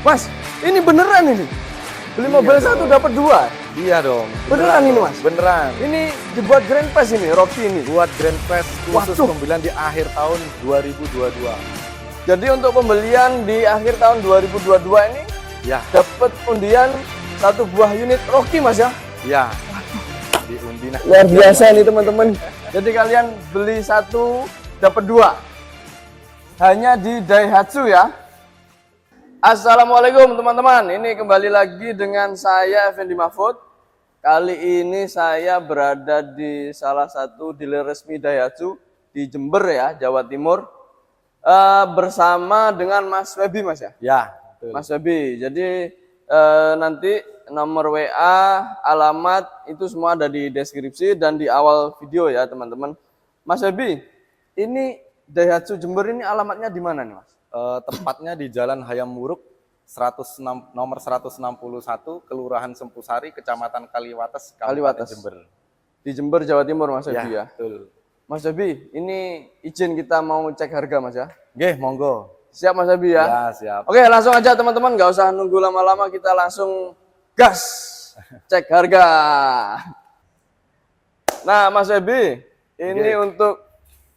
Mas, ini beneran ini. Beli mobil satu dapat dua. Iya dong. Beneran ini, Mas? Beneran. Ini dibuat Grand Prix ini, Rocky ini. Buat Grand Prix khusus Waduh. pembelian di akhir tahun 2022. Jadi untuk pembelian di akhir tahun 2022 ini Ya, dapat undian satu buah unit Rocky, Mas ya. ya. Diundi nah. Luar biasa nih teman-teman. Jadi kalian beli satu dapat dua. Hanya di Daihatsu ya. Assalamualaikum teman-teman. Ini kembali lagi dengan saya Effendi Mahfud. Kali ini saya berada di salah satu dealer resmi Daihatsu di Jember ya, Jawa Timur. Bersama dengan Mas Webi, Mas ya. Ya, betul. Mas Webi. Jadi nanti nomor WA, alamat itu semua ada di deskripsi dan di awal video ya teman-teman. Mas Webi, ini Daihatsu Jember ini alamatnya di mana nih Mas? Tepatnya di Jalan Hayam Wuruk 106, nomor 161, Kelurahan Sempusari, Kecamatan Kaliwates, Kabupaten Jember. Di Jember, Jawa Timur Mas Webi ya. Betul. Mas Webi, ini izin kita mau cek harga Mas ya. Oke, monggo. Siap Mas Webi ya? Ya, siap. Oke, langsung aja teman-teman, nggak usah nunggu lama-lama, kita langsung gas cek harga. Nah, Mas Webi, ini untuk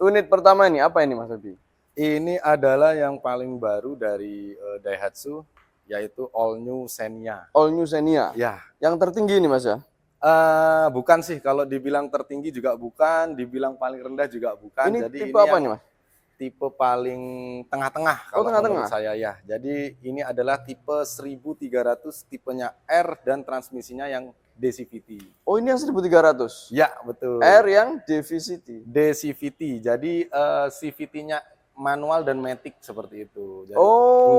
unit pertama ini apa ini Mas Webi? Ini adalah yang paling baru dari Daihatsu, yaitu All New Xenia. All New Xenia. Ya, Yang tertinggi ini Mas ya? bukan sih, kalau dibilang tertinggi juga bukan, dibilang paling rendah juga bukan. Ini Jadi tipe apa yang nih Mas? tipe paling tengah-tengah kalau tengah-tengah. menurut saya ya. Jadi ini adalah tipe 1300, tipenya R dan transmisinya yang DCVT. Oh ini yang 1300? Ya, betul. R yang DCVT. DCVT. Jadi CVT-nya manual dan matic seperti itu. Jadi, Oh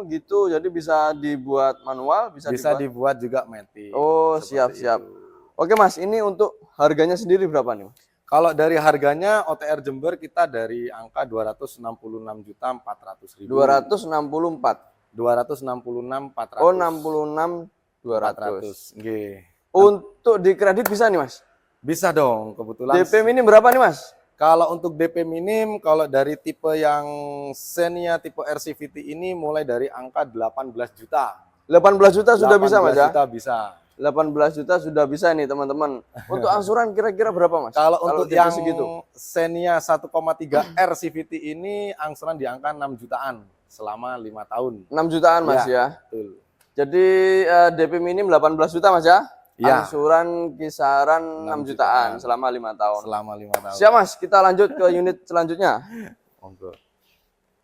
gitu, jadi bisa dibuat manual, bisa dibuat juga matic. Oh seperti siap-siap. itu. Oke Mas, ini untuk harganya sendiri berapa nih Mas? Kalau dari harganya OTR Jember kita dari angka 266.400.000. 264. 266.400. Oh 66.200. Nggih. Untuk di kredit bisa nih Mas? Bisa dong, kebetulan. DP minim berapa nih Mas? Kalau untuk DP minim, kalau dari tipe yang Xenia tipe RCVT ini mulai dari angka 18 juta. 18 juta sudah bisa Mas ya? 18 juta bisa. 18 juta sudah bisa nih teman-teman. Untuk angsuran kira-kira berapa Mas? Kalau untuk DP yang segitu? Xenia 1,3 R CVT ini angsuran di angka 6 jutaan selama 5 tahun. 6 jutaan Mas ya? Betul. Jadi DP minim 18 juta Mas ya? Ya. Angsuran kisaran 6 jutaan selama 5 tahun. Selama 5 tahun. Siap Mas, kita lanjut ke unit selanjutnya. Monggo.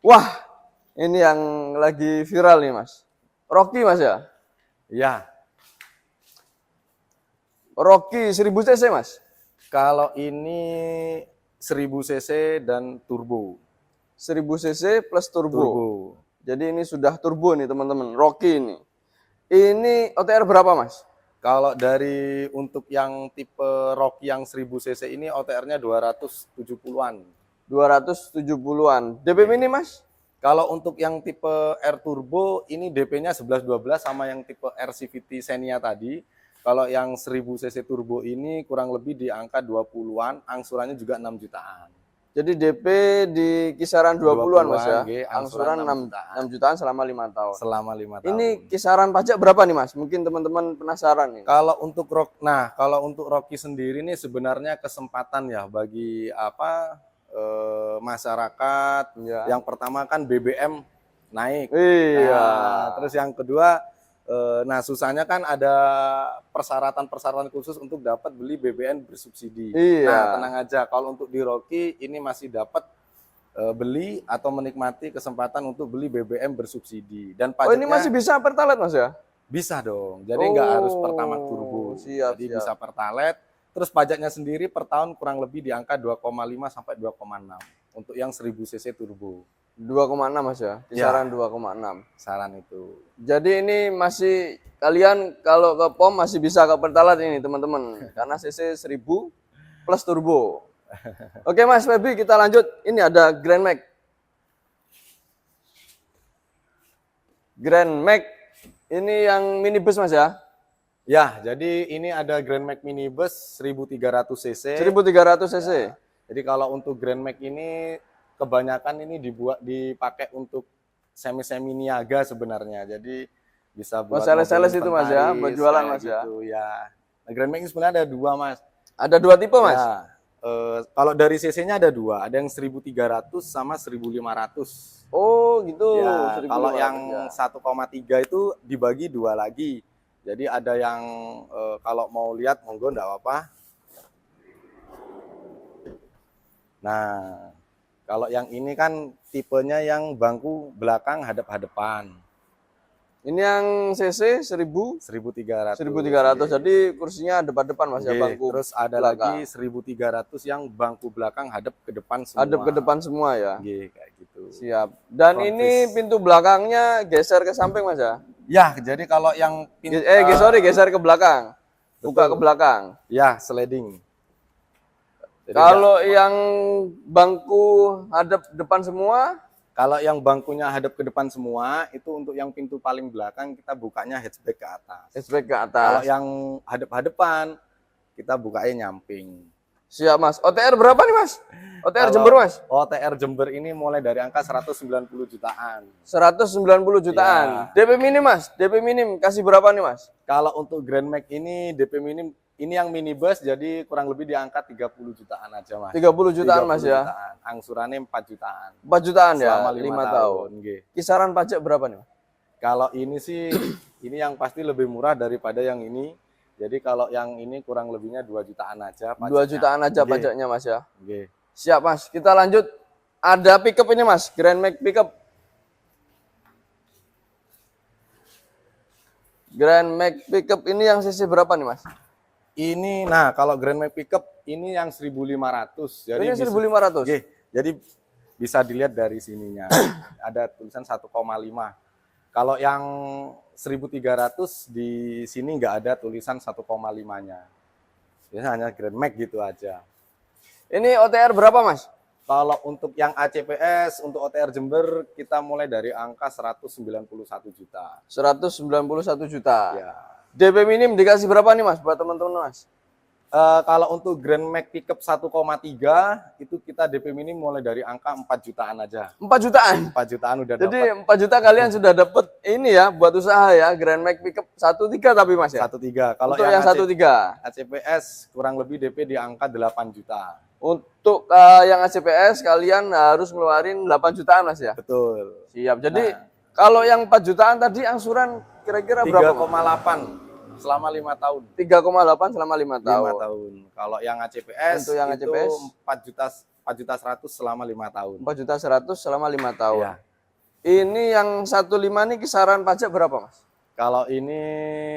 Wah, ini yang lagi viral nih Mas. Rocky Mas ya? Ya. Rocky 1000 cc Mas? Kalau ini 1000 cc dan turbo. 1000 cc plus turbo. Jadi ini sudah turbo nih teman-teman, Rocky ini. Ini OTR berapa Mas? Kalau dari untuk yang tipe Rocky yang 1000 cc ini OTR-nya 270-an. 270-an. DP minim Mas? Kalau untuk yang tipe R Turbo ini DP-nya 11-12 sama yang tipe R CVT Xenia tadi. Kalau yang 1000 cc turbo ini kurang lebih di angka 20-an, angsurannya juga 6 jutaan. Jadi DP di kisaran 20-an Mas ya? Angsuran Angsuran 6 jutaan selama 5 tahun. Selama 5 tahun. Ini kisaran pajak berapa nih Mas? Mungkin teman-teman penasaran nih. Kalau untuk kalau untuk Rocky sendiri ini sebenarnya kesempatan ya bagi masyarakat. Ya. Yang pertama kan BBM naik. Iya. Nah, terus yang kedua susahnya kan ada persyaratan khusus untuk dapat beli BBM bersubsidi. Iya. Nah, tenang aja, kalau untuk di Rocky ini masih dapat beli atau menikmati kesempatan untuk beli BBM bersubsidi. Dan pajaknya ini masih bisa Pertalite Mas ya? bisa dong. Jadi nggak harus Pertamax turbo. Siap, Jadi siap. bisa Pertalite. Terus pajaknya sendiri per tahun kurang lebih di angka 2,5 sampai 2,6 untuk yang 1000 cc turbo. 2,6 Mas ya? Kisaran 2,6. Saran itu. Jadi ini masih kalian kalau ke POM masih bisa ke Pertalite ini teman-teman. Karena cc 1000 plus turbo. Oke Mas Webi, kita lanjut. Ini ada Grand Max. Grand Max ini yang minibus Mas ya? Ya, jadi ini ada Grand Max minibus 1300 cc. 1300 cc. Jadi kalau untuk Grand Max ini kebanyakan ini dipakai untuk semi niaga sebenarnya. Jadi bisa buat sales-sales mobil itu Mas ya, inventaris, buat jualan kayak Mas ya. gitu, ya. Nah, Grand Max ini sebenarnya ada dua Mas. Ada 2 tipe Mas. Ya, kalau dari CC-nya ada dua, ada yang 1300 sama 1500. Oh gitu. Ya, 1.500 kalau yang ya. 1,3 itu dibagi dua lagi. Jadi ada yang kalau mau lihat monggo enggak apa-apa. Nah, kalau yang ini kan tipenya yang bangku belakang hadap-hadapan. Ini yang CC 1300. 1300. Jadi kursinya depan-depan Mas ya, Oke, bangku. terus ada belakang. lagi 1300 yang bangku belakang hadap ke depan semua. Hadap ke depan semua ya. Oke, kayak gitu. Siap. Dan Front ini face. pintu belakangnya geser ke samping Mas ya. Ya, jadi kalau yang Sorry, geser ke belakang. Buka ke belakang. ya sliding. Jadi Kalau yang bangku hadap depan semua, kalau yang bangkunya hadap ke depan semua, itu untuk yang pintu paling belakang kita bukanya hatchback ke atas. hatchback ke Kalau atas. yang hadap-hadapan, kita bukanya nyamping. Siap Mas. OTR berapa nih Mas? OTR Kalau Jember Mas? OTR Jember ini mulai dari angka 190 jutaan. 190 jutaan. Ya. DP minim Mas? DP minim kasih berapa nih Mas? Kalau untuk Grand Max ini DP minim, ini yang minibus jadi kurang lebih di angka 30 jutaan aja Mas. 30 jutaan 30 Mas ya? jutaan. Angsurannya 4 jutaan. 4 jutaan ya? Selama 5 5 tahun. tahun. Nggih. Kisaran pajak berapa nih Mas? Kalau ini sih, ini yang pasti lebih murah daripada yang ini. Jadi kalau yang ini kurang lebihnya 2 jutaan aja pajaknya. 2 jutaan aja Nggih. pajaknya Mas ya? Nggih. Siap Mas. Kita lanjut. Ada pickup ini Mas, Grand Max pickup. Grand Max pickup ini yang CC berapa nih Mas? Ini, nah kalau Grand Max Pickup ini yang 1.500. Jadi Ini 1.500. Nggih, jadi bisa dilihat dari sininya. Ada tulisan 1,5. Kalau yang 1.300 di sini nggak ada tulisan 1,5-nya. Biasanya hanya Grand Max gitu aja. Ini OTR berapa Mas? Kalau untuk yang ACPS, untuk OTR Jember, kita mulai dari angka 191 juta. 191 juta. Ya. DP minim dikasih berapa nih Mas buat teman-teman Mas? Kalau untuk Grand Max Pickup 1,3 itu kita DP minim mulai dari angka 4 jutaan aja. 4 jutaan. 4 jutaan udah Jadi dapat. 4 juta kalian sudah dapat ini ya buat usaha ya, Grand Max pickup 13 tapi Mas ya. 1,3. Kalau Untuk yang 13. ACPS kurang lebih DP di angka 8 juta. Untuk yang ACPS kalian harus ngeluarin 8 jutaan Mas ya. Betul. Siap. Jadi Nah. kalau yang 4 jutaan tadi angsuran kira-kira berapa? 3,8 selama 5 tahun. 3,8 selama 5 tahun. 5 tahun. Kalau yang ACPS Untuk yang itu ACPS 4 juta 100 selama 5 tahun. 4 juta 100 selama 5 tahun. Iya. Ini yang 15 nih kisaran pajak berapa Mas? Kalau ini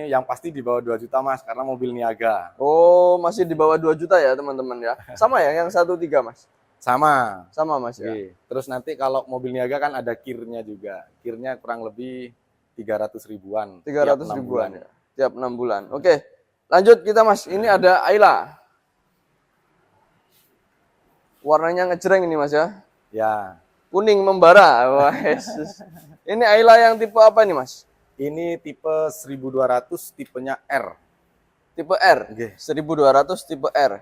yang pasti di bawah 2 juta Mas karena mobil niaga. Oh, masih di bawah 2 juta ya teman-teman ya. Sama ya yang 13 Mas? Sama. Sama Mas ya. Oke. Terus nanti kalau mobil niaga kan ada kirnya juga. Kirnya kurang lebih 300 ribuan. 300 tiap 6 ribuan bulan. ya. Tiap 6 bulan. Oke. Lanjut kita Mas. Ini ada Ayla. Warnanya ngejreng ini Mas ya. Ya. Kuning membara. Wah, Yesus. Ini Ayla yang tipe apa nih Mas? Ini tipe 1200 tipenya R. Tipe R. Oke. 1200 tipe R.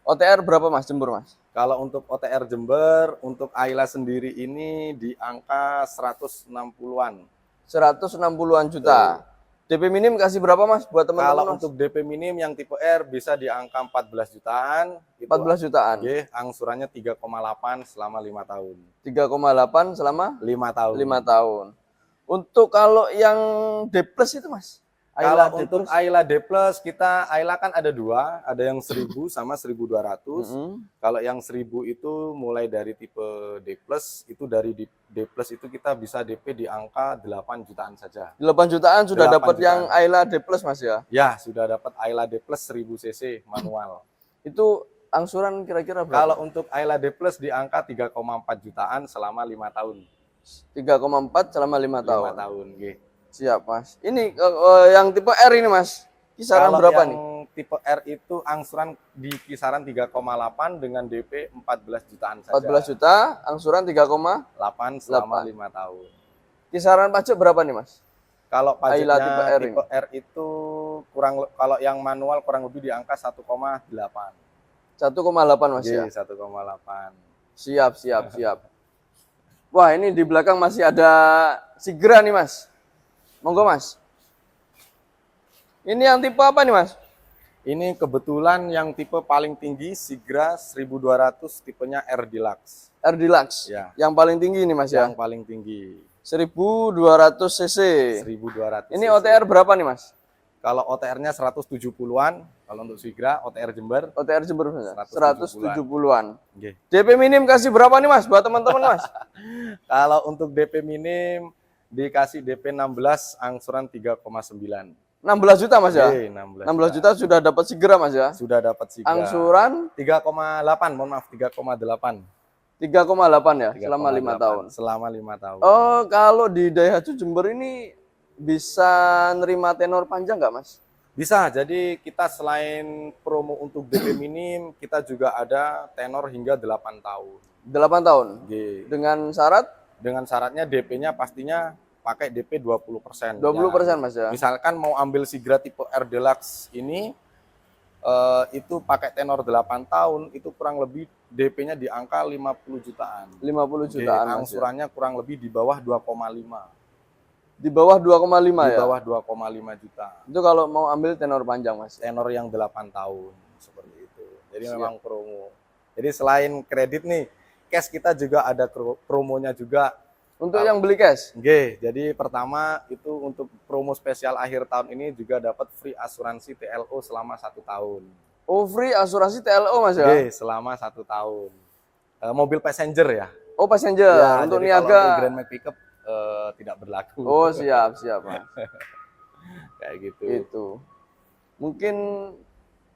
OTR berapa Mas Jember Mas? Kalau untuk OTR Jember, untuk Ayla sendiri ini di angka 160-an. 160-an juta. DP minim kasih berapa Mas buat Kalau teman-teman Mas? untuk DP minim yang tipe R bisa di angka 14 jutaan. 14 jutaan. Oke, angsurannya 3,8 selama 5 tahun. 3,8 selama 5 tahun. 5 tahun. Untuk kalau yang D plus itu Mas? Ayla Kalau D untuk plus. Ayla D plus, kita Ayla kan ada dua, ada yang 1000 sama 1200. Kalau yang 1000 itu mulai dari tipe D plus, itu dari D plus itu kita bisa DP di angka 8 jutaan saja. 8 jutaan sudah 8 dapat jutaan. yang Ayla D plus Mas ya. Ya, sudah dapat Ayla D plus 1000 cc manual. Itu angsuran kira-kira berapa? Kalau untuk Ayla D plus di angka 3,4 jutaan selama 5 tahun. 3,4 selama 5 tahun. 5 tahun, nggih. Siap Mas. Ini yang tipe R ini Mas. Kisaran Kalau berapa yang nih? tipe R itu angsuran di kisaran 3,8 dengan DP 14 jutaan saja. 14 juta, angsuran 3,8. 8 selama 5 tahun. Kisaran pajak berapa nih Mas? Kalau Ayla pajaknya tipe R tipe R itu kalau yang manual kurang lebih di angka 1,8. 1,8 Mas Oke, ya. 1,8. Siap, siap, siap. Wah, ini di belakang masih ada Sigra nih, Mas. Monggo, Mas. Ini yang tipe apa nih, Mas? Ini kebetulan yang tipe paling tinggi Sigra 1200, tipenya R Deluxe. R Deluxe. Ya. Yang paling tinggi ini, Mas ya. Yang paling tinggi 1200 cc. 1200. Ini OTR berapa nih, Mas? Kalau OTR-nya 170-an, kalau untuk Sigra OTR Jember OTR Jember 170-an. 170-an. Nggih. DP minim kasih berapa nih, Mas? Buat teman-teman, Mas. Kalau untuk DP minim dikasih DP 16, angsuran 3,9. 16 juta, Mas ya? Oke, 16 juta sudah dapat Sigra, Mas ya? Sudah dapat Sigra. Angsuran 3,8, mohon maaf 3,8. 3,8 ya, selama 5 tahun. Selama 5 tahun. Oh, kalau di Daihatsu Jember ini bisa nerima tenor panjang nggak, Mas? Bisa, jadi kita selain promo untuk DP minim, kita juga ada tenor hingga 8 tahun. 8 tahun. Oke. Dengan syarat Dengan syaratnya DP-nya pastinya pakai DP 20%. 20%, Mas ya. Misalkan mau ambil Sigra tipe R Deluxe ini, itu pakai tenor 8 tahun, itu kurang lebih DP-nya di angka 50 jutaan. 50 Oke, jutaan, Mas ya. angsurannya kurang lebih di bawah 2,5. Di bawah 2,5 Di ya? bawah 2,5 juta. Itu kalau mau ambil tenor panjang, Mas. Tenor yang 8 tahun, seperti itu. Jadi Siap. memang promo. Jadi selain kredit nih, cash kita juga ada promonya juga. Untuk yang beli cash. Oke, jadi pertama itu untuk promo spesial akhir tahun ini juga dapat free asuransi TLO selama 1 tahun. Oh, free asuransi TLO, Mas ya? Oke, selama 1 tahun. Mobil passenger ya. Oh, passenger. Ya, Untuk jadi kalau niaga. untuk Grand Max Pickup tidak berlaku. Oh, siap, siap, Mas. Kayak gitu. Itu. Mungkin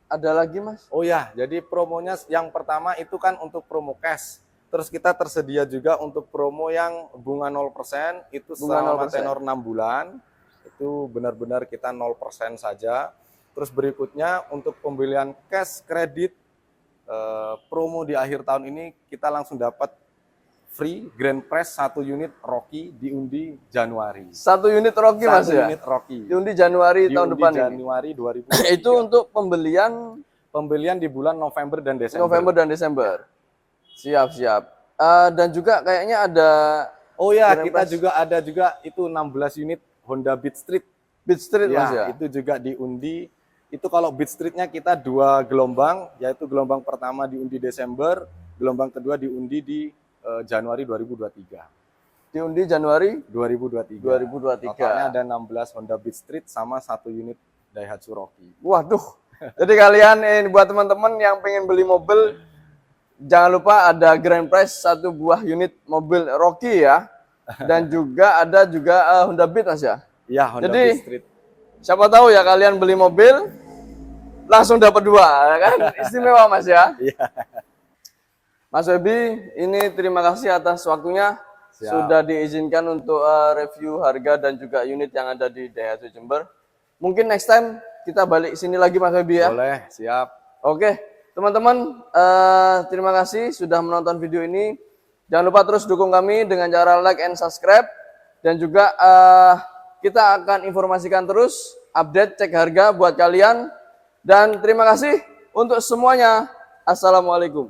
ada lagi, Mas? Oh ya, jadi promonya yang pertama itu kan untuk promo cash. Terus kita tersedia juga untuk promo yang bunga 0%, itu Bunga selama 0%. tenor 6 bulan. Itu benar-benar kita 0% saja. Terus berikutnya untuk pembelian cash kredit, promo di akhir tahun ini kita langsung dapat free Grand Press 1 unit Rocky diundi Januari. 1 unit Rocky, Mas 1 ya? unit Rocky. Diundi Januari tahun Diundi depan ini. Januari 2023. Itu untuk pembelian Pembelian di bulan November dan Desember. November dan Desember. Siap, siap. Dan juga kayaknya ada Oh ya, Grand kita Press. juga ada juga itu 16 unit Honda Beat Street. Beat Street, Ya, Mas ya? itu juga diundi. Itu kalau Beat Streetnya kita 2 gelombang, yaitu gelombang pertama diundi Desember, gelombang kedua diundi di Januari 2023. Diundi Januari 2023. 2023. Totalnya ada 16 Honda Beat Street sama 1 unit Daihatsu Rocky. Waduh. Jadi kalian buat teman-teman yang pengen beli mobil, jangan lupa ada grand prize 1 buah unit mobil Rocky ya. Dan juga ada juga Honda Beat, Mas ya. Iya, Honda Jadi, Beat Street. Siapa tahu ya kalian beli mobil langsung dapat 2, ya kan? Istimewa, Mas ya. Iya. Mas Webi, ini terima kasih atas waktunya. Siap. Sudah diizinkan untuk review harga dan juga unit yang ada di Daihatsu Jember. Mungkin next time kita balik sini lagi, Mas Webi ya. Boleh, siap. Oke, teman-teman, terima kasih sudah menonton video ini. Jangan lupa terus dukung kami dengan cara like and subscribe. Dan juga kita akan informasikan terus update cek harga buat kalian. Dan terima kasih untuk semuanya. Assalamualaikum.